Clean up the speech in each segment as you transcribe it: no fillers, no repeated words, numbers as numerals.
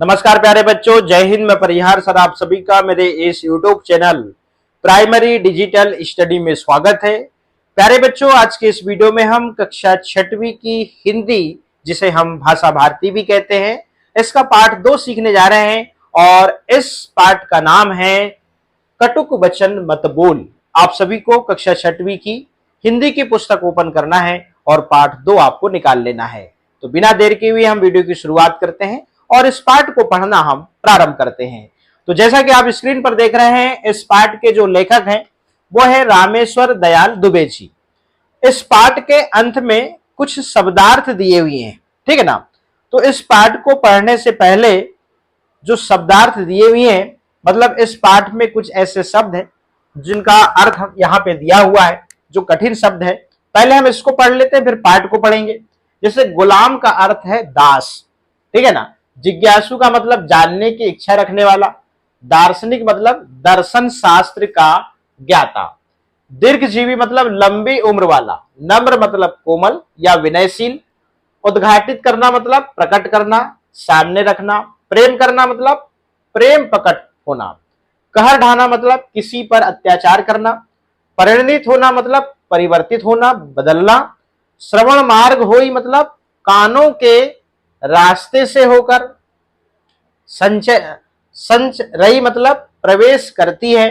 नमस्कार प्यारे बच्चों, जय हिंद। मैं परिहार सर आप सभी का मेरे इस YouTube channel primary digital study में स्वागत है। प्यारे बच्चों, आज के इस वीडियो में हम कक्षा 6वीं की हिंदी, जिसे हम भाषा भारती भी कहते हैं, इसका पाठ 2 सीखने जा रहे हैं और इस पाठ का नाम है कटुक वचन मत बोल। आप सभी को कक्षा 6वीं की हिंदी की पुस्तक ओपन करना है और पाठ 2 आपको निकाल लेना है। तो बिना देर के हुए हम वीडियो की शुरुआत करते हैं और इस पाठ को पढ़ना हम प्रारंभ करते हैं। तो जैसा कि आप स्क्रीन पर देख रहे हैं, इस पाठ के जो लेखक हैं वो है रामेश्वर दयाल दुबे जी। इस पाठ के अंत में कुछ शब्दार्थ दिए हुए हैं, ठीक है ना। तो इस पाठ को पढ़ने से पहले जो शब्दार्थ दिए हुए हैं, मतलब इस पाठ में कुछ ऐसे शब्द हैं जिनका अर्थ यहाँ पे दिया हुआ है, जो कठिन शब्द है। पहले हम इसको पढ़ लेते हैं, फिर पाठ को पढ़ेंगे। जैसे गुलाम का अर्थ है दास, ठीक है ना। जिज्ञासु का मतलब जानने की इच्छा रखने वाला। दार्शनिक मतलब दर्शन शास्त्र का ज्ञाता। दीर्घजीवी मतलब लंबी उम्र वाला। नम्र मतलब कोमल या विनयशील। उद्घाटित करना मतलब प्रकट करना, सामने रखना। प्रेम करना मतलब प्रेम प्रकट होना। कहर ढाना मतलब किसी पर अत्याचार करना। परिणित होना मतलब परिवर्तित होना, बदलना। श्रवण मार्ग होई मतलब कानों के रास्ते से होकर। संच रही मतलब प्रवेश करती है।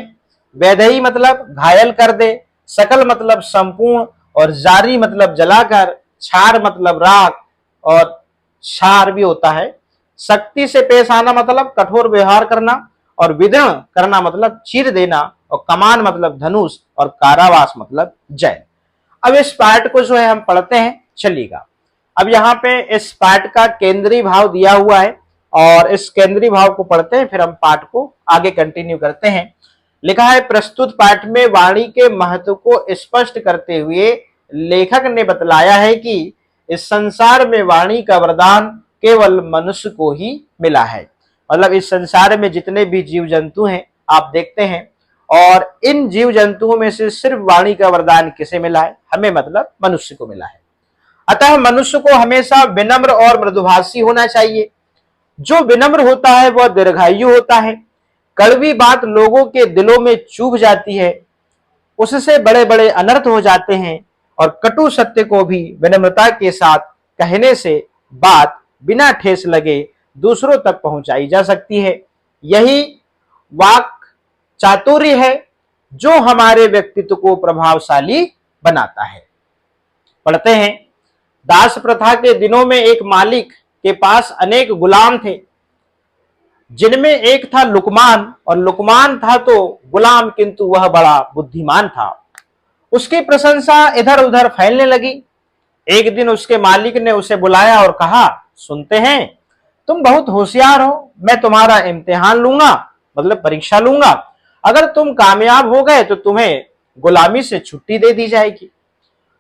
वैधई मतलब घायल कर दे। सकल मतलब संपूर्ण और जारी मतलब जलाकर। छार मतलब राख और क्षार भी होता है। शक्ति से पेश आना मतलब कठोर व्यवहार करना और विदर्ण करना मतलब चीर देना और कमान मतलब धनुष और कारावास मतलब जैन। अब इस पाठ को जो है हम पढ़ते हैं, चलिएगा। अब यहाँ पे इस पाठ का केंद्रीय भाव दिया हुआ है और इस केंद्रीय भाव को पढ़ते हैं, फिर हम पाठ को आगे कंटिन्यू करते हैं। लिखा है, प्रस्तुत पाठ में वाणी के महत्व को स्पष्ट करते हुए लेखक ने बतलाया है कि इस संसार में वाणी का वरदान केवल मनुष्य को ही मिला है। मतलब इस संसार में जितने भी जीव जंतु हैं आप देखते हैं, और इन जीव जंतुओं में से सिर्फ वाणी का वरदान किसे मिला है? हमें, मतलब मनुष्य को मिला है। अतः मनुष्य को हमेशा विनम्र और मृदुभाषी होना चाहिए। जो विनम्र होता है वह दीर्घायु होता है। कड़वी बात लोगों के दिलों में चुभ जाती है, उससे बड़े बड़े अनर्थ हो जाते हैं। और कटु सत्य को भी विनम्रता के साथ कहने से बात बिना ठेस लगे दूसरों तक पहुंचाई जा सकती है। यही वाक चातुर्य है जो हमारे व्यक्तित्व को प्रभावशाली बनाता है। पढ़ते हैं। दास प्रथा के दिनों में एक मालिक के पास अनेक गुलाम थे, जिनमें एक था लुकमान, और लुकमान था तो गुलाम, किंतु वह बड़ा बुद्धिमान था। उसकी प्रशंसा इधर उधर फैलने लगी। एक दिन उसके मालिक ने उसे बुलाया और कहा, सुनते हैं तुम बहुत होशियार हो, मैं तुम्हारा इम्तिहान लूंगा, मतलब परीक्षा लूंगा। अगर तुम कामयाब हो गए तो तुम्हें गुलामी से छुट्टी दे दी जाएगी।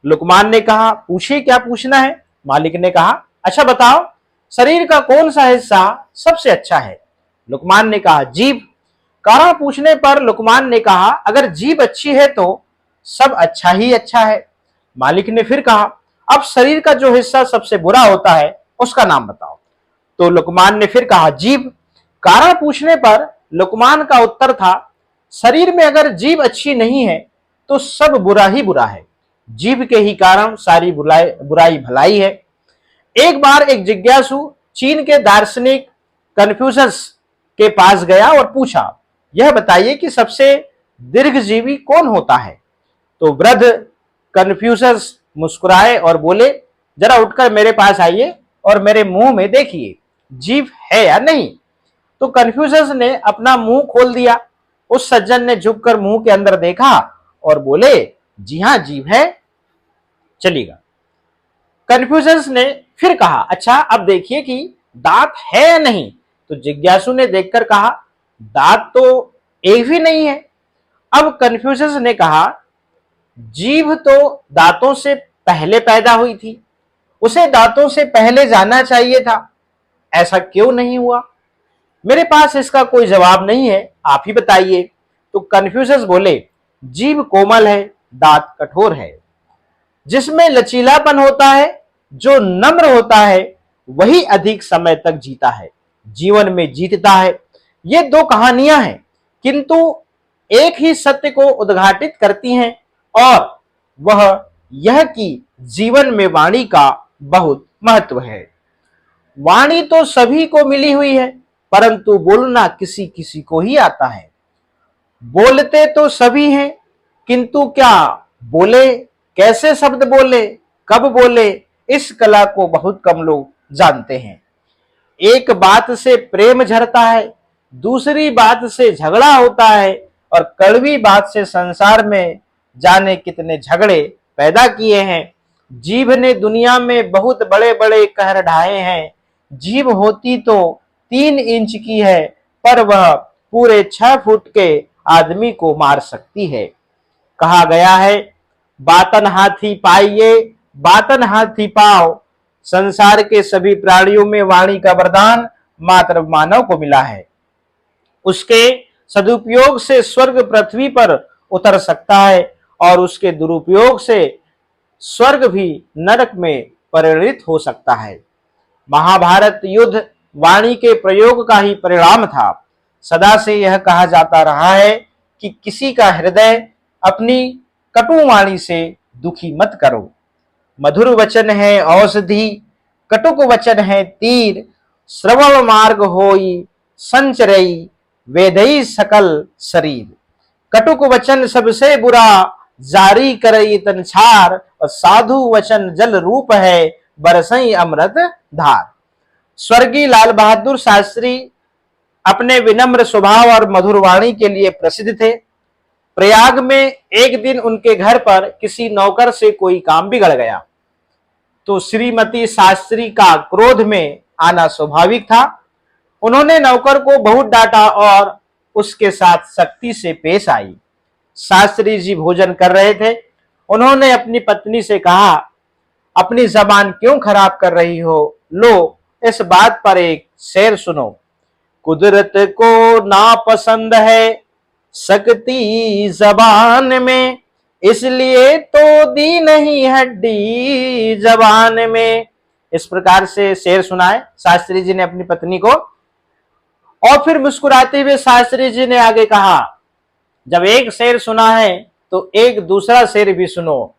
लुकमान ने कहा, पूछिए क्या पूछना है। मालिक ने कहा, अच्छा बताओ, शरीर का कौन सा हिस्सा सबसे अच्छा है? लुकमान ने कहा, जीभ। कारण पूछने पर लुकमान ने कहा, अगर जीभ अच्छी है तो सब अच्छा ही अच्छा है। मालिक ने फिर कहा, अब शरीर का जो हिस्सा सबसे बुरा होता है उसका नाम बताओ। तो लुकमान ने फिर कहा, जीभ। कारण पूछने पर लुकमान का उत्तर था, शरीर में अगर जीभ अच्छी नहीं है तो सब बुरा ही बुरा है। जीभ के ही कारण सारी बुराई भलाई है। एक बार एक जिज्ञासु चीन के दार्शनिक कन्फ्यूशस के पास गया और पूछा, यह बताइए कि सबसे दीर्घजीवी कौन होता है? तो वृद्ध कन्फ्यूशस मुस्कुराए और बोले, जरा उठकर मेरे पास आइए और मेरे मुंह में देखिए, जीभ है या नहीं। तो कन्फ्यूशस ने अपना मुंह खोल दिया। उस सज्जन ने झुककर मुंह के अंदर देखा और बोले, जी हां, जीभ है। चलिएगा। कन्फ्यूशस ने फिर कहा, अच्छा अब देखिए कि दांत है या नहीं। तो जिज्ञासु ने देखकर कहा, दांत तो एक भी नहीं है। अब कन्फ्यूशस ने कहा, जीभ तो दांतों से पहले पैदा हुई थी, उसे दांतों से पहले जाना चाहिए था, ऐसा क्यों नहीं हुआ? मेरे पास इसका कोई जवाब नहीं है, आप ही बताइए। तो कन्फ्यूशस बोले, जीभ कोमल है, दांत कठोर है। जिसमें लचीलापन होता है, जो नम्र होता है, वही अधिक समय तक जीता है। जीवन में जीतता है। ये दो कहानियां हैं, किंतु एक ही सत्य को उद्घाटित करती हैं, और वह यह कि जीवन में वाणी का बहुत महत्व है। वाणी तो सभी को मिली हुई है, परंतु बोलना किसी किसी को ही आता है। बोलते तो सभी हैं, किंतु क्या बोले, कैसे शब्द बोले, कब बोले, इस कला को बहुत कम लोग जानते हैं। एक बात से प्रेम झरता है, दूसरी बात से झगड़ा होता है, और कड़वी बात से संसार में जाने कितने झगड़े पैदा किए हैं। जीभ ने दुनिया में बहुत बड़े बड़े कहर ढाए हैं। जीभ होती तो 3 इंच की है, पर वह पूरे 6 फुट के आदमी को मार सकती है। कहा गया है, बातन हाथी पाइये, बातन हाथी पाओ। संसार के सभी प्राणियों में वाणी का वरदान मात्र मानव को मिला है। उसके सदुपयोग से स्वर्ग पृथ्वी पर उतर सकता है, और उसके दुरुपयोग से स्वर्ग भी नरक में परिणित हो सकता है। महाभारत युद्ध वाणी के प्रयोग का ही परिणाम था। सदा से यह कहा जाता रहा है कि किसी का हृदय अपनी कटु वाणी से दुखी मत करो। मधुर वचन है औषधि, कटुक वचन है तीर। श्रवण मार्ग होई संचरई, वेदई सकल शरीर। कटुक वचन सबसे बुरा, जारी करई तन छार। और साधु वचन जल रूप है, बरसई अमृत धार। स्वर्गीय लाल बहादुर शास्त्री अपने विनम्र स्वभाव और मधुर वाणी के लिए प्रसिद्ध थे। प्रयाग में एक दिन उनके घर पर किसी नौकर से कोई काम बिगड़ गया, तो श्रीमती शास्त्री का क्रोध में आना स्वाभाविक था। उन्होंने नौकर को बहुत डांटा और उसके साथ सख्ती से पेश आई। शास्त्री जी भोजन कर रहे थे। उन्होंने अपनी पत्नी से कहा, अपनी जबान क्यों खराब कर रही हो? लो, इस बात पर एक शेर सुनो। कुदरत को नापसंद है सकती जबान में, इसलिए तो दी नहीं हड्डी जबान में। इस प्रकार से शेर सुनाए शास्त्री जी ने अपनी पत्नी को। और फिर मुस्कुराते हुए शास्त्री जी ने आगे कहा, जब एक शेर सुना है तो एक दूसरा शेर भी सुनो।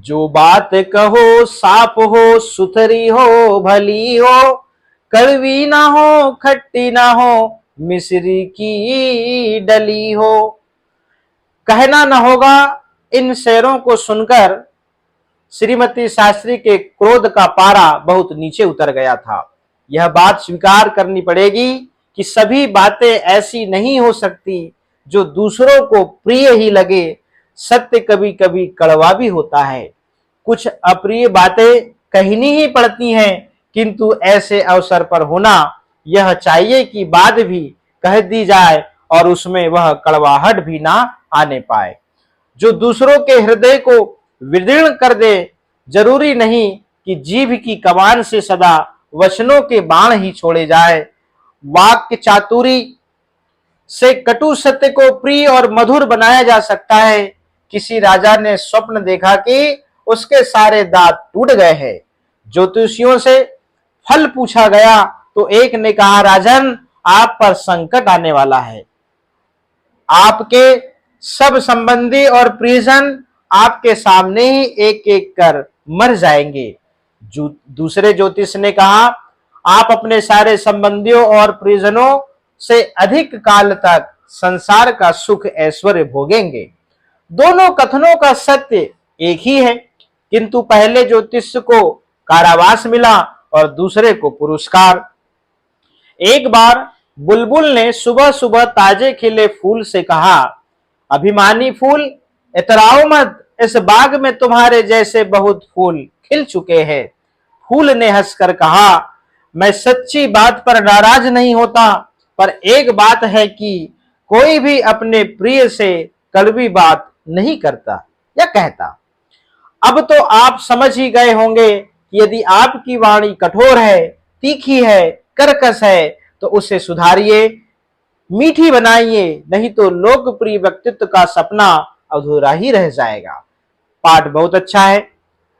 जो बात कहो साफ हो, सुथरी हो, भली हो, कड़वी ना हो, खट्टी ना हो, मिश्री की डली हो। कहना न होगा, इन शेरों को सुनकर श्रीमती शास्त्री के क्रोध का पारा बहुत नीचे उतर गया था। यह बात स्वीकार करनी पड़ेगी कि सभी बातें ऐसी नहीं हो सकती जो दूसरों को प्रिय ही लगे। सत्य कभी कभी कड़वा भी होता है। कुछ अप्रिय बातें कहनी ही पड़ती हैं, किंतु ऐसे अवसर पर होना यह चाहिए कि बात भी कह दी जाए और उसमें वह कड़वाहट भी ना आने पाए, जो दूसरों के हृदय को विदीर्ण कर दे। जरूरी नहीं कि जीभ की कमान से सदा वचनों के बाण ही छोड़े जाए। वाक्य चातुरी से कटु सत्य को प्रिय और मधुर बनाया जा सकता है। किसी राजा ने स्वप्न देखा कि उसके सारे दांत टूट गए हैं। ज्योतिषियों से फल पूछा गया तो एक ने कहा, राजन, आप पर संकट आने वाला है। आपके सब संबंधी और प्रियजन आपके सामने ही एक एक कर मर जाएंगे। दूसरे ज्योतिष ने कहा, आप अपने सारे संबंधियों और प्रियजनों से अधिक काल तक संसार का सुख ऐश्वर्य भोगेंगे। दोनों कथनों का सत्य एक ही है, किंतु पहले ज्योतिष को कारावास मिला और दूसरे को पुरस्कार। एक बार बुलबुल ने सुबह सुबह ताजे खिले फूल से कहा, अभिमानी फूल, इतराओ मत, इस बाग में तुम्हारे जैसे बहुत फूल खिल चुके हैं। फूल ने हंसकर कहा, मैं सच्ची बात पर नाराज नहीं होता, पर एक बात है कि कोई भी अपने प्रिय से कड़वी बात नहीं करता या कहता। अब तो आप समझ ही गए होंगे कि यदि आपकी वाणी कठोर है, तीखी है, कर्कश है, तो उसे सुधारिए, मीठी बनाइए, नहीं तो लोकप्रिय व्यक्तित्व का सपना अधूरा ही रह जाएगा। पाठ बहुत अच्छा है,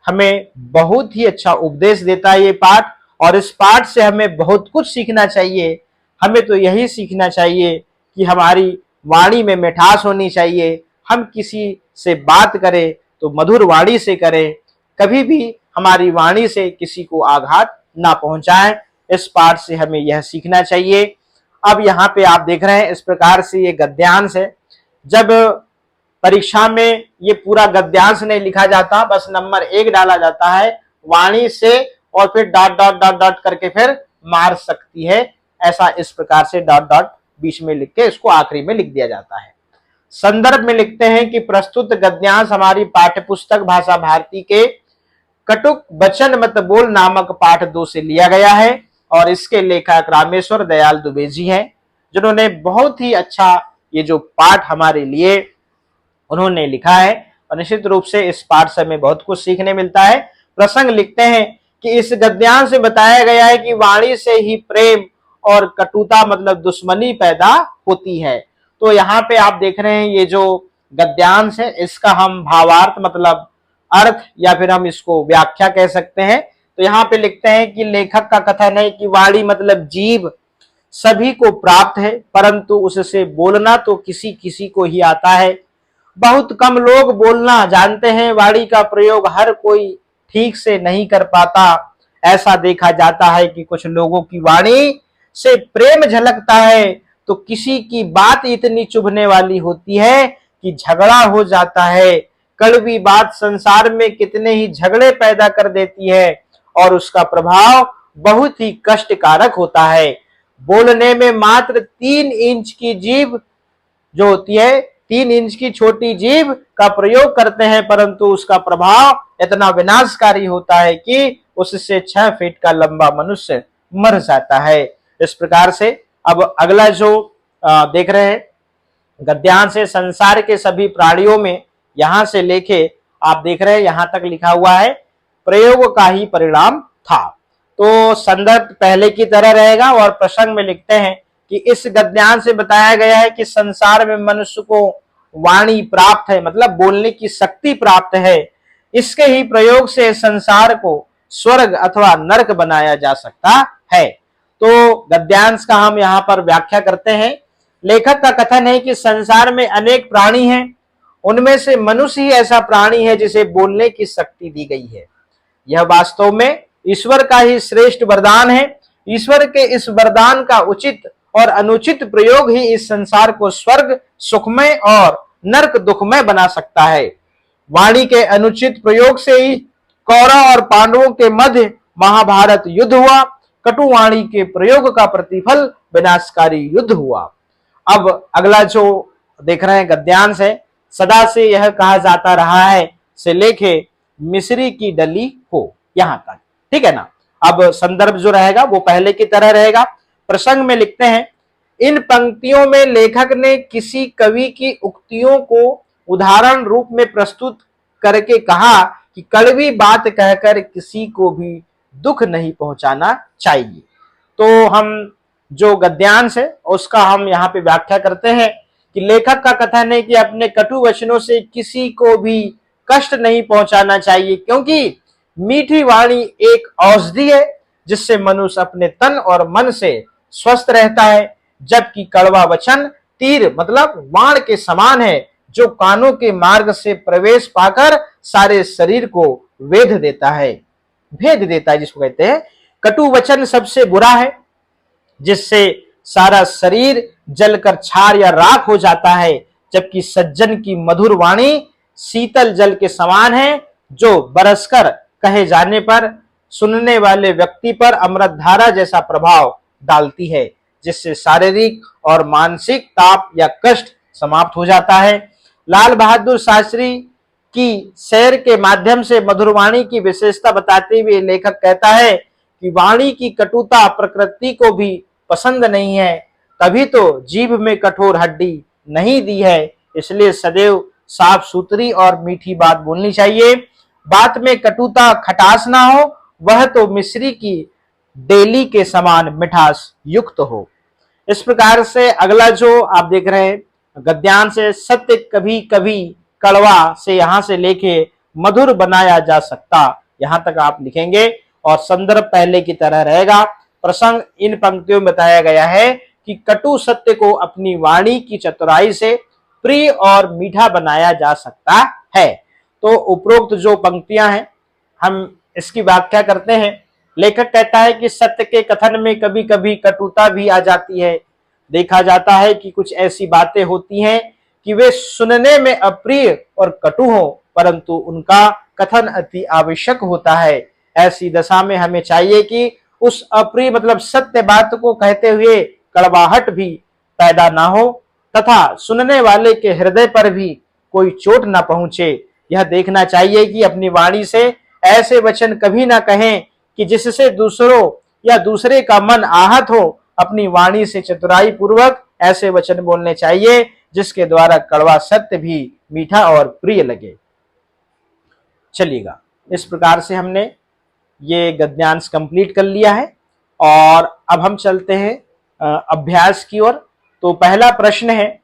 हमें बहुत ही अच्छा उपदेश देता है ये पाठ, और इस पाठ से हमें बहुत कुछ सीखना चाहिए। हमें तो यही सीखना चाहिए कि हमारी वाणी में मिठास होनी चाहिए। हम किसी से बात करें तो मधुर वाणी से करें, कभी भी हमारी वाणी से किसी को आघात ना पहुंचाएं। इस पाठ से हमें यह सीखना चाहिए। अब यहाँ पे आप देख रहे हैं इस प्रकार से ये गद्यांश है। जब परीक्षा में ये पूरा गद्यांश नहीं लिखा जाता, बस नंबर 1 डाला जाता है वाणी से, और फिर डॉट डॉट डॉट डॉट करके फिर मार सकती है, ऐसा इस प्रकार से डॉट डॉट बीच में लिख के इसको आखिरी में लिख दिया जाता है। संदर्भ में लिखते हैं कि प्रस्तुत गद्यांश हमारी पाठ्यपुस्तक भाषा भारती के कटुक वचन मत बोल नामक पाठ 2 से लिया गया है, और इसके लेखक रामेश्वर दयाल दुबे जी हैं, जिन्होंने बहुत ही अच्छा ये जो पाठ हमारे लिए उन्होंने लिखा है। और निश्चित रूप से इस पाठ से हमें बहुत कुछ सीखने मिलता है। प्रसंग लिखते हैं कि इस गद्यांश से बताया गया है कि वाणी से ही प्रेम और कटुता मतलब दुश्मनी पैदा होती है। तो यहाँ पे आप देख रहे हैं ये जो गद्यांश है, इसका हम भावार्थ मतलब अर्थ या फिर हम इसको व्याख्या कह सकते हैं। तो यहाँ पे लिखते हैं कि लेखक का कथन है कि वाणी मतलब जीभ सभी को प्राप्त है, परंतु उससे बोलना तो किसी किसी को ही आता है। बहुत कम लोग बोलना जानते हैं, वाणी का प्रयोग हर कोई ठीक से नहीं कर पाता। ऐसा देखा जाता है कि कुछ लोगों की वाणी से प्रेम झलकता है तो किसी की बात इतनी चुभने वाली होती है कि झगड़ा हो जाता है। कड़वी बात संसार में कितने ही झगड़े पैदा कर देती है और उसका प्रभाव बहुत ही कष्टकारक होता है। बोलने में मात्र 3 इंच की जीभ जो होती है, 3 इंच की छोटी जीभ का प्रयोग करते हैं, परंतु उसका प्रभाव इतना विनाशकारी होता है कि उससे 6 फीट का लंबा मनुष्य मर जाता है। इस प्रकार से अब अगला जो देख रहे हैं गद्यांश से संसार के सभी प्राणियों में, यहां से लेके आप देख रहे हैं यहां तक लिखा हुआ है प्रयोग का ही परिणाम था। तो संदर्भ पहले की तरह रहेगा और प्रसंग में लिखते हैं कि इस गद्यांश से बताया गया है कि संसार में मनुष्य को वाणी प्राप्त है, मतलब बोलने की शक्ति प्राप्त है। इसके ही प्रयोग से संसार को स्वर्ग अथवा नरक बनाया जा सकता है। तो गद्यांश का हम यहाँ पर व्याख्या करते हैं। लेखक का कथन है कि संसार में अनेक प्राणी हैं, उनमें से मनुष्य ही ऐसा प्राणी है जिसे बोलने की शक्ति दी गई है। यह वास्तव में ईश्वर का ही श्रेष्ठ वरदान है। ईश्वर के इस वरदान का उचित और अनुचित प्रयोग ही इस संसार को स्वर्ग सुखमय और नरक दुखमय बना सकता है। वाणी के अनुचित प्रयोग से ही कौरव और पांडवों के मध्य महाभारत युद्ध हुआ। कटुवाणी के प्रयोग का प्रतिफल विनाशकारी युद्ध हुआ। अब अगला जो देख रहे हैं गद्यांश है, सदा से यह कहा जाता रहा है से लेके मिस्री की डली हो, यहां तक ठीक है ना। अब संदर्भ जो रहेगा वो पहले की तरह रहेगा। प्रसंग में लिखते हैं इन पंक्तियों में लेखक ने किसी कवि की उक्तियों को उदाहरण रूप में प्रस्तुत करके कहा कि कड़वी बात कहकर किसी को भी दुख नहीं पहुंचाना चाहिए। तो हम जो गद्यांश है उसका हम यहाँ पे व्याख्या करते हैं कि लेखक का कथन है कि अपने कटु वचनों से किसी को भी कष्ट नहीं पहुंचाना चाहिए, क्योंकि मीठी वाणी एक औषधि है जिससे मनुष्य अपने तन और मन से स्वस्थ रहता है, जबकि कड़वा वचन तीर मतलब बाण के समान है जो कानों के मार्ग से प्रवेश पाकर सारे शरीर को भेद देता है, जिसको कहते हैं। कटु वचन सबसे बुरा है जिससे सारा शरीर जलकर छार या राख हो जाता है, जबकि सज्जन की मधुर वाणी शीतल जल के समान है जो बरसकर कहे जाने पर सुनने वाले व्यक्ति पर अमृत धारा जैसा प्रभाव डालती है, जिससे शारीरिक और मानसिक ताप या कष्ट समाप्त हो जाता है। लाल बहादुर शास्त्री की शेर के माध्यम से मधुरवाणी की विशेषता बताते हुए लेखक कहता है कि वाणी की कटुता प्रकृति को भी पसंद नहीं है, तभी तो जीभ में कठोर हड्डी नहीं दी है, इसलिए सदैव साफ सुथरी और मीठी बात बोलनी चाहिए। बात में कटुता खटास ना हो, वह तो मिश्री की डेली के समान मिठास युक्त हो। इस प्रकार से अगला जो आप देख रहे हैं गद्यांश से सत्य कभी कभी कड़वा से यहां से लेके मधुर बनाया जा सकता, यहां तक आप लिखेंगे। और संदर्भ पहले की तरह रहेगा। प्रसंग इन पंक्तियों में बताया गया है कि कटु सत्य को अपनी वाणी की चतुराई से प्रिय और मीठा बनाया जा सकता है। तो उपरोक्त जो पंक्तियां हैं हम इसकी व्याख्या करते हैं। लेखक कहता है कि सत्य के कथन में कभी कभी कटुता भी आ जाती है। देखा जाता है कि कुछ ऐसी बातें होती हैं कि वे सुनने में अप्रिय और कटु हो, परंतु उनका कथन अति आवश्यक होता है। ऐसी दशा में हमें चाहिए कि उस अप्रिय मतलब सत्य बात को कहते हुए कड़वाहट भी पैदा ना हो तथा सुनने वाले के हृदय पर भी कोई चोट ना पहुंचे। यह देखना चाहिए कि अपनी वाणी से ऐसे वचन कभी ना कहें कि जिससे दूसरों या दूसरे का मन आहत हो। अपनी वाणी से चतुराई पूर्वक ऐसे वचन बोलने चाहिए जिसके द्वारा कड़वा सत्य भी मीठा और प्रिय लगे। चलिएगा, इस प्रकार से हमने ये गद्यांश कंप्लीट कर लिया है और अब हम चलते हैं अभ्यास की ओर। तो पहला प्रश्न है,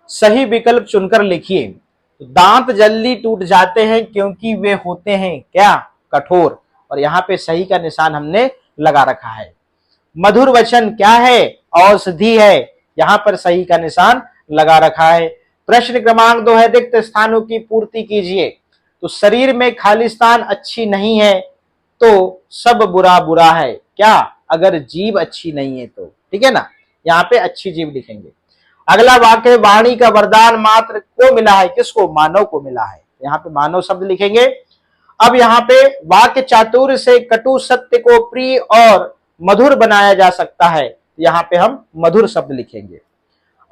सही विकल्प चुनकर लिखिए। दांत जल्दी टूट जाते हैं क्योंकि वे होते हैं क्या? कठोर। और यहाँ पे सही का निशान हमने लगा रखा है। मधुर वचन क्या है? औषधि है। यहाँ पर सही का निशान लगा रखा है। प्रश्न क्रमांक 2 है, रिक्त स्थानों की पूर्ति कीजिए। तो शरीर में खालिस्तान अच्छी नहीं है तो सब बुरा बुरा है क्या? अगर जीभ अच्छी नहीं है तो, ठीक है ना, यहाँ पे अच्छी जीभ लिखेंगे। अगला वाक्य, वाणी का वरदान मात्र को मिला है? किसको? मानव को मिला है। यहाँ पे मानव शब्द लिखेंगे। अब यहाँ पे वाक्य चातुर्य से कटु सत्य को प्रिय और मधुर बनाया जा सकता है। यहाँ पे हम मधुर शब्द लिखेंगे।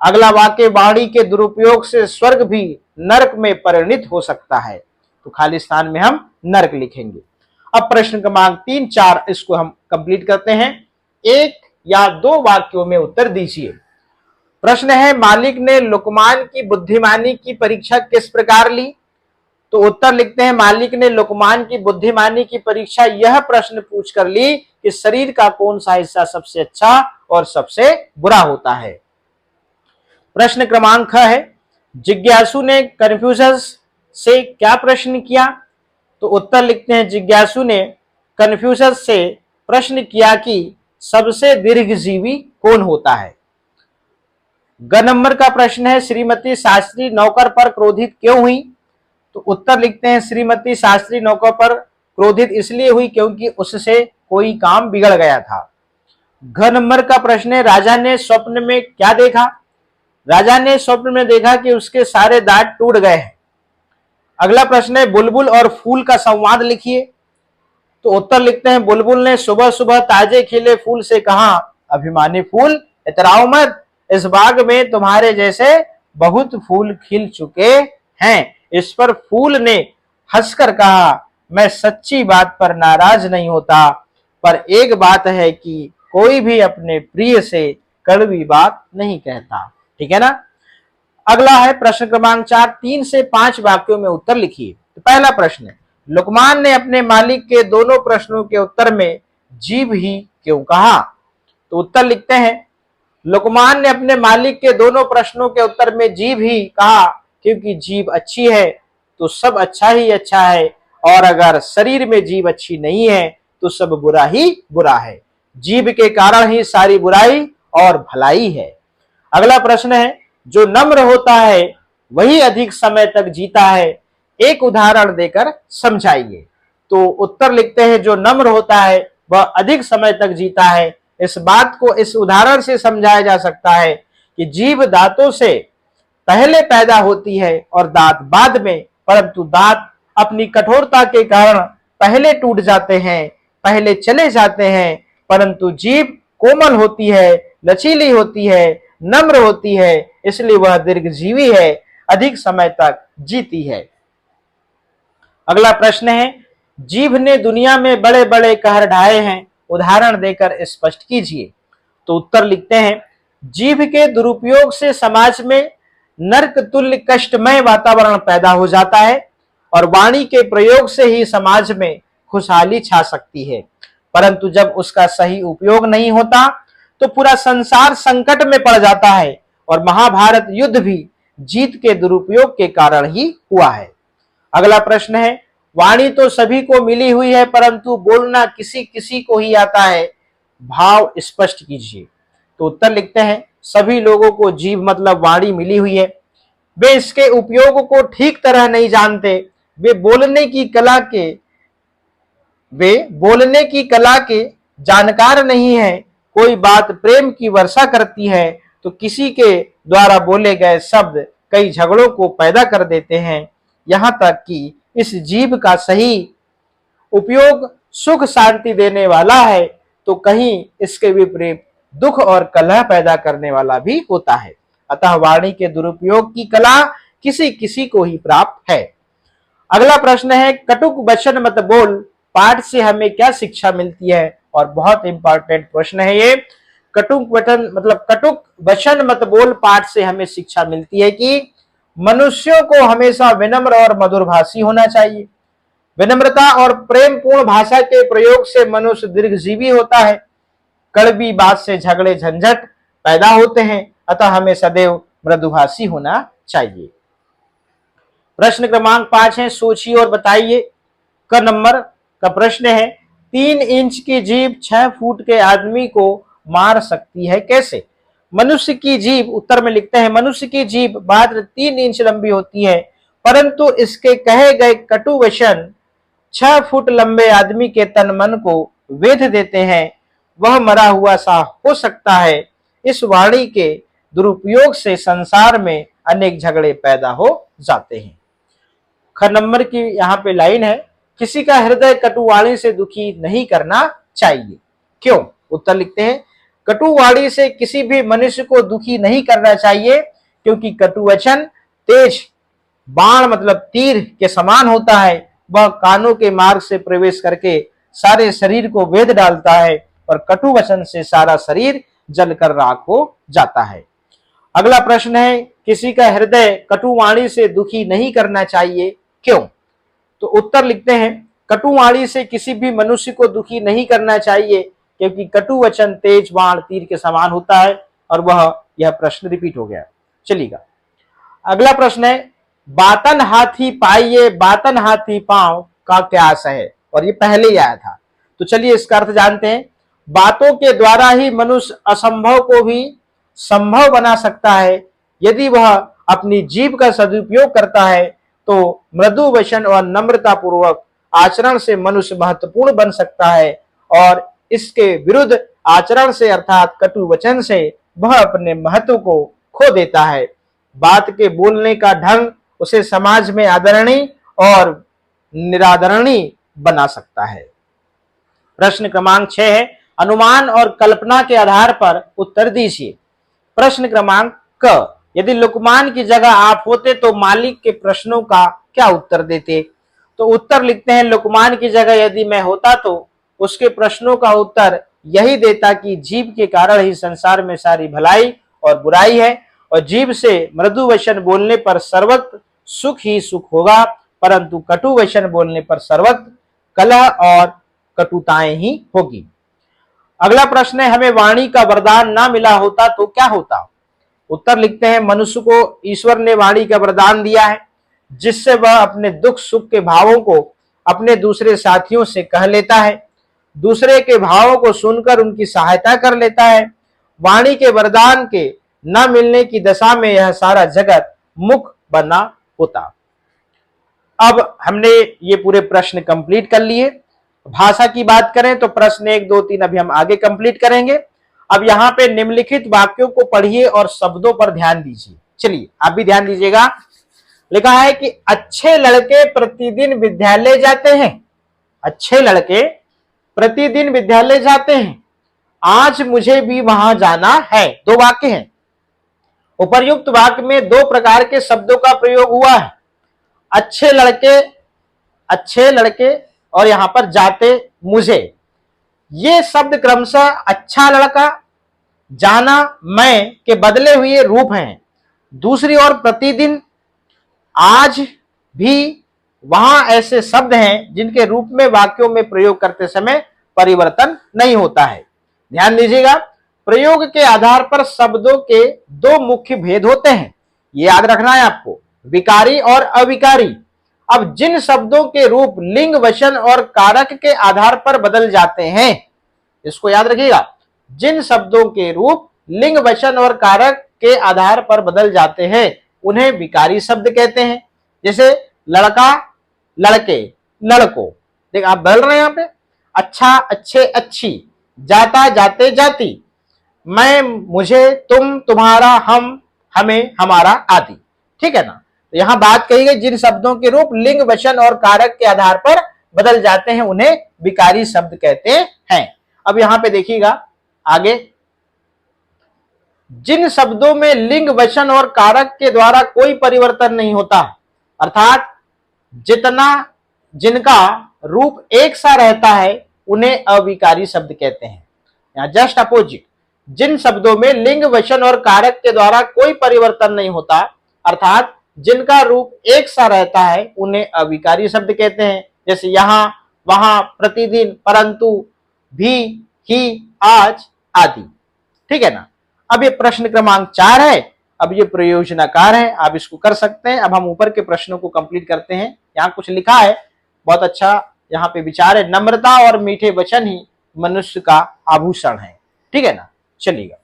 अगला वाक्य, वाणी के दुरुपयोग से स्वर्ग भी नरक में परिणित हो सकता है। तो खाली स्थान में हम नरक लिखेंगे। अब प्रश्न क्रमांक 3, 4 इसको हम कंप्लीट करते हैं। 1 या 2 वाक्यों में उत्तर दीजिए। प्रश्न है, मालिक ने लुकमान की बुद्धिमानी की परीक्षा किस प्रकार ली? तो उत्तर लिखते हैं, मालिक ने लुकमान की बुद्धिमानी की परीक्षा यह प्रश्न पूछकर ली कि शरीर का कौन सा हिस्सा सबसे अच्छा और सबसे बुरा होता है। प्रश्न क्रमांक है, जिज्ञासु ने कन्फ्यूशस से क्या प्रश्न किया? तो उत्तर लिखते हैं, जिज्ञासु ने कन्फ्यूशस से प्रश्न किया कि सबसे दीर्घजीवी कौन होता है। ग नंबर का प्रश्न है, श्रीमती शास्त्री नौकर पर क्रोधित क्यों हुई? तो उत्तर लिखते हैं, श्रीमती शास्त्री नौकर पर क्रोधित इसलिए हुई क्योंकि उससे कोई काम बिगड़ गया था। घ नंबर का प्रश्न है, राजा ने स्वप्न में क्या देखा? राजा ने स्वप्न में देखा कि उसके सारे दांत टूट गए हैं। अगला प्रश्न है, बुलबुल और फूल का संवाद लिखिए। तो उत्तर लिखते हैं, बुलबुल ने सुबह सुबह ताजे खिले फूल से कहा, अभिमानी फूल इतराओ मत, इस बाग में तुम्हारे जैसे बहुत फूल खिल चुके हैं। इस पर फूल ने हंसकर कहा, मैं सच्ची बात पर नाराज नहीं होता, पर एक बात है कि कोई भी अपने प्रिय से कड़वी बात नहीं कहता। ठीक है ना। अगला है प्रश्न क्रमांक 4, 3 से 5 वाक्यों में उत्तर लिखिए। तो पहला प्रश्न, लुकमान ने अपने मालिक के दोनों प्रश्नों के उत्तर में जीभ ही क्यों कहा? तो उत्तर लिखते हैं, लुकमान ने अपने मालिक के दोनों प्रश्नों के उत्तर में जीभ ही कहा क्योंकि जीभ अच्छी है तो सब अच्छा ही अच्छा है, और अगर शरीर में जीभ अच्छी नहीं है तो सब बुरा ही बुरा है। जीभ के कारण ही सारी बुराई और भलाई है। अगला प्रश्न है, जो नम्र होता है वही अधिक समय तक जीता है, एक उदाहरण देकर समझाइए। तो उत्तर लिखते हैं, जो नम्र होता है वह अधिक समय तक जीता है। इस बात को इस उदाहरण से समझाया जा सकता है कि जीभ दांतों से पहले पैदा होती है और दांत बाद में, परंतु दांत अपनी कठोरता के कारण पहले टूट जाते हैं, पहले चले जाते हैं, परंतु जीभ कोमल होती है, लचीली होती है, नम्र होती है, इसलिए वह दीर्घजीवी है, अधिक समय तक जीती है। अगला प्रश्न है, जीभ ने दुनिया में बड़े बड़े कहर ढाए हैं, उदाहरण देकर स्पष्ट कीजिए। तो उत्तर लिखते हैं, जीभ के दुरुपयोग से समाज में नरक तुल्य कष्टमय वातावरण पैदा हो जाता है और वाणी के प्रयोग से ही समाज में खुशहाली छा सकती है, परंतु जब उसका सही उपयोग नहीं होता तो पूरा संसार संकट में पड़ जाता है, और महाभारत युद्ध भी जीत के दुरुपयोग के कारण ही हुआ है। अगला प्रश्न है, वाणी तो सभी को मिली हुई है परंतु बोलना किसी किसी को ही आता है, भाव स्पष्ट कीजिए। तो उत्तर लिखते हैं सभी लोगों को जीभ मतलब वाणी मिली हुई है, वे इसके उपयोग को ठीक तरह नहीं जानते, वे बोलने की कला के जानकार नहीं है। कोई बात प्रेम की वर्षा करती है तो किसी के द्वारा बोले गए शब्द कई झगड़ों को पैदा कर देते हैं। यहाँ तक कि इस जीभ का सही उपयोग सुख शांति देने वाला है तो कहीं इसके विपरीत दुख और कलह पैदा करने वाला भी होता है। अतः वाणी के दुरुपयोग की कला किसी किसी को ही प्राप्त है। अगला प्रश्न है कटुक वचन मत बोल पाठ से हमें क्या शिक्षा मिलती है, और बहुत इंपॉर्टेंट प्रश्न है ये। कटुक वचन मत बोल पाठ से हमें शिक्षा मिलती है कि मनुष्यों को हमेशा विनम्र और मधुरभाषी होना चाहिए। विनम्रता और प्रेम पूर्ण भाषा के प्रयोग से मनुष्य दीर्घजीवी होता है। कड़वी बात से झगड़े झंझट पैदा होते हैं, अतः हमें सदैव मृदुभाषी होना चाहिए। प्रश्न क्रमांक 5 है सोचिए और बताइए। क नंबर का प्रश्न है 3 इंच की जीभ 6 फुट के आदमी को मार सकती है कैसे? मनुष्य की जीभ, उत्तर में लिखते हैं मनुष्य की जीभ मात्र 3 इंच लंबी होती है परंतु इसके कहे गए कटु वचन 6 फुट लंबे आदमी के तन मन को वेध देते हैं। वह मरा हुआ सा हो सकता है। इस वाणी के दुरुपयोग से संसार में अनेक झगड़े पैदा हो जाते हैं। ख नंबर की यहाँ पे लाइन है किसी का हृदय कटुवाणी से दुखी नहीं करना चाहिए। क्यों? उत्तर लिखते हैं कटुवाणी से किसी भी मनुष्य को दुखी नहीं करना चाहिए क्योंकि कटुवचन तेज बाण मतलब तीर के समान होता है। वह कानों के मार्ग से प्रवेश करके सारे शरीर को वेध डालता है और कटु वचन से सारा शरीर जलकर राख हो जाता है। अगला प्रश्न है किसी का हृदय कटुवाणी से दुखी नहीं करना चाहिए क्यों? तो उत्तर लिखते हैं कटुवाणी से किसी भी मनुष्य को दुखी नहीं करना चाहिए क्योंकि कटु वचन तेज बाण तीर के समान होता है। और यह प्रश्न रिपीट हो गया। चलिएगा अगला प्रश्न है बातन हाथी पाइये बातन हाथी पांव का क्या आशय है, और ये पहले ही आया था। तो चलिए इसका अर्थ जानते हैं। बातों के द्वारा ही मनुष्य असंभव को भी संभव बना सकता है। यदि वह अपनी जीभ का सदुपयोग करता है तो मृदु वचन और नम्रता पूर्वक आचरण से मनुष्य महत्वपूर्ण बन सकता है और इसके विरुद्ध आचरण से अर्थात कटु वचन से वह अपने महत्व को खो देता है। बात के बोलने का ढंग उसे समाज में आदरणीय और निरादरणीय बना सकता है। प्रश्न क्रमांक 6 है अनुमान और कल्पना के आधार पर उत्तर दीजिए। प्रश्न क्रमांक क यदि लुकमान की जगह आप होते तो मालिक के प्रश्नों का क्या उत्तर देते? तो उत्तर लिखते हैं लुकमान की जगह यदि मैं होता तो उसके प्रश्नों का उत्तर यही देता कि जीभ के कारण ही संसार में सारी भलाई और बुराई है और जीभ से मृदु वचन बोलने पर सर्वत्र सुख ही सुख होगा परंतु कटु वचन बोलने पर सर्वत्र कलह और कटुताएं ही होगी। अगला प्रश्न है हमें वाणी का वरदान ना मिला होता तो क्या होता? उत्तर लिखते हैं मनुष्य को ईश्वर ने वाणी का वरदान दिया है जिससे वह अपने दुख सुख के भावों को अपने दूसरे साथियों से कह लेता है, दूसरे के भावों को सुनकर उनकी सहायता कर लेता है। वाणी के वरदान के न मिलने की दशा में यह सारा जगत मुख बना होता। अब हमने ये पूरे प्रश्न कंप्लीट कर लिए। भाषा की बात करें तो प्रश्न 1, 2, 3 अभी हम आगे कंप्लीट करेंगे। अब यहाँ पे निम्नलिखित वाक्यों को पढ़िए और शब्दों पर ध्यान दीजिए। चलिए आप भी ध्यान दीजिएगा। लिखा है कि अच्छे लड़के प्रतिदिन विद्यालय जाते हैं। अच्छे लड़के प्रतिदिन विद्यालय जाते हैं, आज मुझे भी वहां जाना है। 2 वाक्य हैं। उपर्युक्त वाक्य में 2 प्रकार के शब्दों का प्रयोग हुआ है। अच्छे लड़के और यहां पर जाते मुझे। ये शब्द क्रमशः अच्छा लड़का, जाना, मैं के बदले हुए रूप हैं। दूसरी ओर प्रतिदिन, आज भी, वहां ऐसे शब्द हैं जिनके रूप में वाक्यों में प्रयोग करते समय परिवर्तन नहीं होता है। ध्यान दीजिएगा प्रयोग के आधार पर शब्दों के 2 मुख्य भेद होते हैं, ये याद रखना है आपको, विकारी और अविकारी। अब जिन शब्दों के रूप लिंग, वचन और कारक के आधार पर बदल जाते हैं, इसको याद रखिएगा, जिन शब्दों के रूप लिंग, वचन और कारक के आधार पर बदल जाते हैं उन्हें विकारी शब्द कहते हैं। जैसे लड़का, लड़के, लड़को। देख आप बदल रहे हैं यहाँ पे, अच्छा, अच्छे, अच्छी, जाता, जाते, जाती, मैं, मुझे, तुम, तुम्हारा, हम, हमें, हमारा आदि। ठीक है ना। तो यहां बात कही गई जिन शब्दों के रूप लिंग, वचन और कारक के आधार पर बदल जाते हैं उन्हें विकारी शब्द कहते हैं। अब यहां पे देखिएगा आगे, जिन शब्दों में लिंग, वचन और कारक के द्वारा कोई परिवर्तन नहीं होता, अर्थात जिनका रूप एक सा रहता है उन्हें अविकारी शब्द कहते हैं। यहां जस्ट अपोजिट, जिन शब्दों में लिंग, वचन और कारक के द्वारा कोई परिवर्तन नहीं होता, अर्थात जिनका रूप एक सा रहता है उन्हें अविकारी शब्द कहते हैं। जैसे यहां, वहां, प्रतिदिन, परंतु, भी, ही, आज आदि। ठीक है ना। अब ये प्रश्न क्रमांक 4 है। अब ये प्रयोजनाकार है, आप इसको कर सकते हैं। अब हम ऊपर के प्रश्नों को कंप्लीट करते हैं। यहाँ कुछ लिखा है, बहुत अच्छा यहाँ पे विचार है, नम्रता और मीठे वचन ही मनुष्य का आभूषण है। ठीक है ना। चलिएगा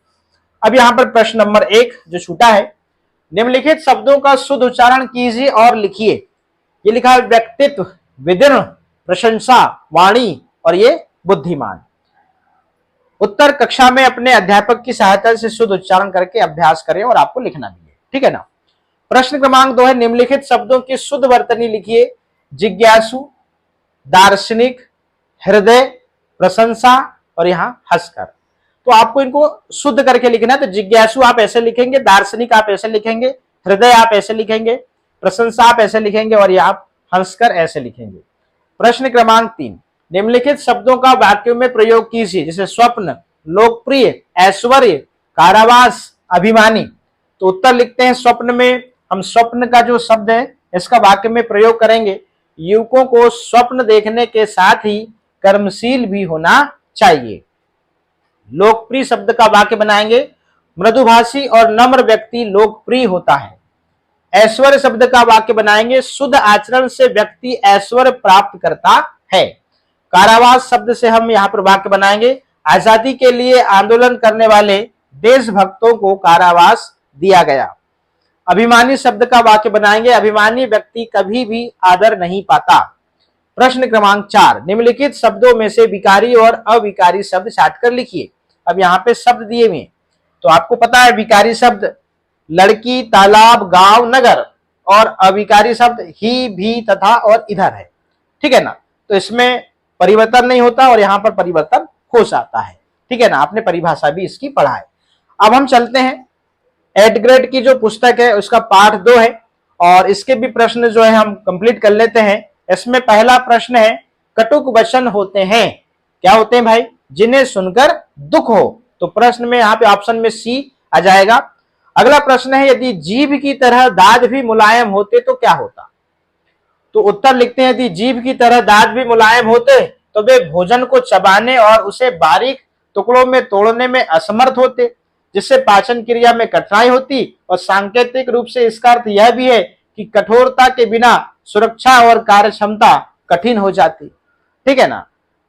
अब यहाँ पर प्रश्न नंबर 1 जो छूटा है, निम्नलिखित शब्दों का शुद्ध उच्चारण कीजिए और लिखिए। ये लिखा है व्यक्तित्व, विदीर्ण, प्रशंसा, वाणी और ये बुद्धिमान। उत्तर कक्षा में अपने अध्यापक की सहायता से शुद्ध उच्चारण करके अभ्यास करें और आपको लिखना भी है। ठीक है ना। प्रश्न क्रमांक 2 है, निम्नलिखित शब्दों की शुद्ध वर्तनी लिखिए। जिज्ञासु, दार्शनिक, हृदय, प्रशंसा और यहां हंसकर। तो आपको इनको शुद्ध करके लिखना है। तो जिज्ञासु आप ऐसे लिखेंगे, दार्शनिक आप ऐसे लिखेंगे, हृदय आप ऐसे लिखेंगे, प्रशंसा आप ऐसे लिखेंगे और ये आप हंसकर ऐसे लिखेंगे। प्रश्न क्रमांक 3, निम्नलिखित शब्दों का वाक्यों में प्रयोग कीजिए। जैसे स्वप्न, लोकप्रिय, ऐश्वर्य, कारावास, अभिमानी। तो उत्तर लिखते हैं, स्वप्न में हम स्वप्न का जो शब्द है इसका वाक्य में प्रयोग करेंगे। युवकों को स्वप्न देखने के साथ ही कर्मशील भी होना चाहिए। लोकप्रिय शब्द का वाक्य बनाएंगे, मृदुभाषी और नम्र व्यक्ति लोकप्रिय होता है। ऐश्वर्य शब्द का वाक्य बनाएंगे, शुद्ध आचरण से व्यक्ति ऐश्वर्य प्राप्त करता है। कारावास शब्द से हम यहाँ पर वाक्य बनाएंगे, आजादी के लिए आंदोलन करने वाले देशभक्तों को कारावास दिया गया। अभिमानी शब्द का वाक्य बनाएंगे, अभिमानी व्यक्ति कभी भी आदर नहीं पाता। प्रश्न क्रमांक 4, निम्नलिखित शब्दों में से विकारी और अविकारी शब्द छांटकर लिखिए। अब यहाँ पे शब्द दिए हुए, तो आपको पता है विकारी शब्द लड़की, तालाब, गांव, नगर, और अविकारी शब्द ही, भी, तथा और इधर है। ठीक है ना। तो इसमें परिवर्तन नहीं होता और यहाँ पर परिवर्तन हो जाता है। ठीक है ना। आपने परिभाषा भी इसकी पढ़ा है। अब हम चलते हैं, एडग्रेड की जो पुस्तक है उसका पाठ 2 है और इसके भी प्रश्न जो है हम कंप्लीट कर लेते हैं। इसमें पहला प्रश्न है, कटुक वचन होते हैं, क्या होते हैं भाई? जिन्हें सुनकर दुख हो। तो प्रश्न में यहाँ पे ऑप्शन में सी आ जाएगा। अगला प्रश्न है, यदि जीभ की तरह दांत भी मुलायम होते तो क्या होता? तो उत्तर लिखते हैं, यदि जीभ की तरह दांत भी मुलायम होते तो वे भोजन को चबाने और उसे बारीक टुकड़ों में तोड़ने में असमर्थ होते, जिससे पाचन क्रिया में कठिनाई होती। और सांकेतिक रूप से इसका अर्थ यह भी है कि कठोरता के बिना सुरक्षा और कार्य क्षमता कठिन हो जाती। ठीक है ना।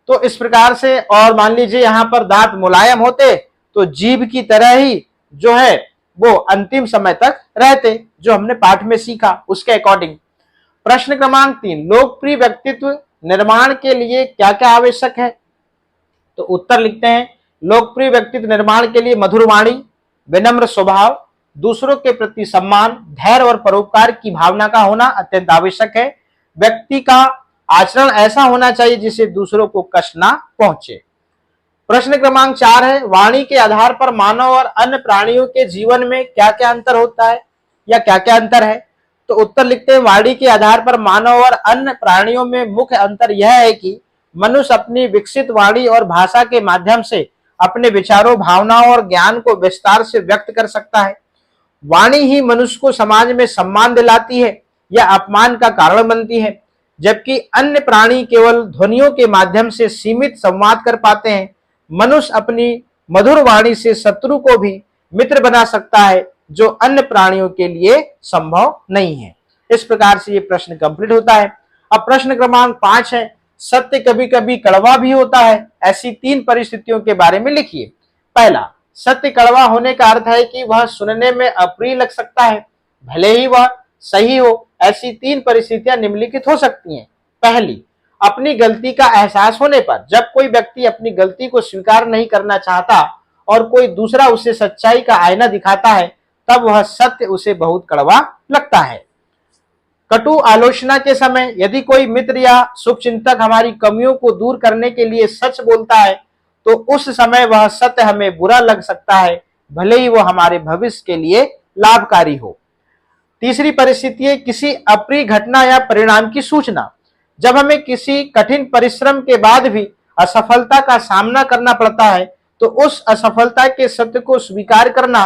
तो इस प्रकार से, और मान लीजिए यहाँ पर दांत मुलायम होते तो जीभ की तरह ही जो है वो अंतिम समय तक रहते, जो हमने पाठ में सीखा उसके अकॉर्डिंग। प्रश्न क्रमांक 3, लोकप्रिय व्यक्तित्व निर्माण के लिए क्या क्या आवश्यक है? तो उत्तर लिखते हैं, लोकप्रिय व्यक्तित्व निर्माण के लिए मधुर वाणी, विनम्र स्वभाव, दूसरों के प्रति सम्मान, धैर्य और परोपकार की भावना का होना अत्यंत आवश्यक है। व्यक्ति का आचरण ऐसा होना चाहिए जिससे दूसरों को कष्ट ना पहुंचे। प्रश्न क्रमांक 4 है, वाणी के आधार पर मानव और अन्य प्राणियों के जीवन में क्या क्या अंतर होता है या क्या क्या अंतर है? तो उत्तर लिखते हैं, वाणी के आधार पर मानव और अन्य प्राणियों में मुख्य अंतर यह है कि मनुष्य अपनी विकसित वाणी और भाषा के माध्यम से अपने विचारों, भावनाओं और ज्ञान को विस्तार से व्यक्त कर सकता है। वाणी ही मनुष्य को समाज में सम्मान दिलाती है या अपमान का कारण बनती है, जबकि अन्य प्राणी केवल ध्वनियों के माध्यम से सीमित संवाद कर पाते हैं। मनुष्य अपनी मधुर वाणी से शत्रु को भी मित्र बना सकता है, जो अन्य प्राणियों के लिए संभव नहीं है। इस प्रकार से ये प्रश्न कंप्लीट होता है। अब प्रश्न क्रमांक 5 है, सत्य कभी कभी कड़वा भी होता है, ऐसी 3 परिस्थितियों के बारे में लिखिए। पहला, सत्य कड़वा होने का अर्थ है कि वह सुनने में अप्रिय लग सकता है, भले ही वह सही हो। ऐसी 3 परिस्थितियां निम्नलिखित हो सकती हैं। पहली, अपनी गलती का एहसास होने पर, जब कोई व्यक्ति अपनी गलती को स्वीकार नहीं करना चाहता और कोई दूसरा उसे सच्चाई का आईना दिखाता है, तब वह सत्य उसे बहुत कड़वा लगता है। कटु आलोचना के समय यदि कोई मित्र या शुभचिंतक हमारी कमियों को दूर करने के लिए सच बोलता है, तो उस समय वह सत्य हमें बुरा लग सकता है, भले ही वो हमारे भविष्य के लिए लाभकारी हो। तीसरी परिस्थिति है किसी अप्रिय घटना या परिणाम की सूचना। जब हमें किसी कठिन परिश्रम के बाद भी असफलता का सामना करना पड़ता है, तो उस असफलता के सत्य को स्वीकार करना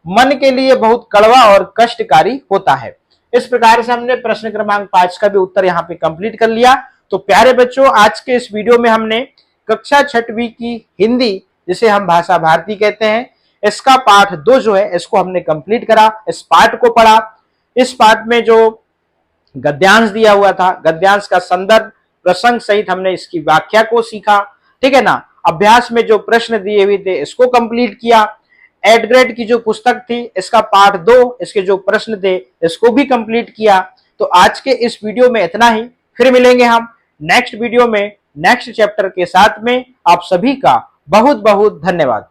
मन के लिए बहुत कड़वा और कष्टकारी होता है। इस प्रकार से हमने प्रश्न क्रमांक 5 का भी उत्तर यहाँ पे कंप्लीट कर लिया। तो प्यारे बच्चों, आज के इस वीडियो में हमने कक्षा 6वीं की हिंदी, जिसे हम भाषा भारती कहते हैं, इसका पाठ 2 जो है इसको हमने कंप्लीट करा, इस पाठ को पढ़ा। इस पाठ में जो गद्यांश दिया हुआ था, गद्यांश का संदर्भ प्रसंग सहित हमने इसकी व्याख्या को सीखा, ठीक है ना। अभ्यास में जो प्रश्न दिए हुए थे इसको कंप्लीट किया। एडग्रेड की जो पुस्तक थी इसका पार्ट 2, इसके जो प्रश्न थे इसको भी कंप्लीट किया। तो आज के इस वीडियो में इतना ही, फिर मिलेंगे हम नेक्स्ट वीडियो में नेक्स्ट चैप्टर के साथ में। आप सभी का बहुत बहुत धन्यवाद।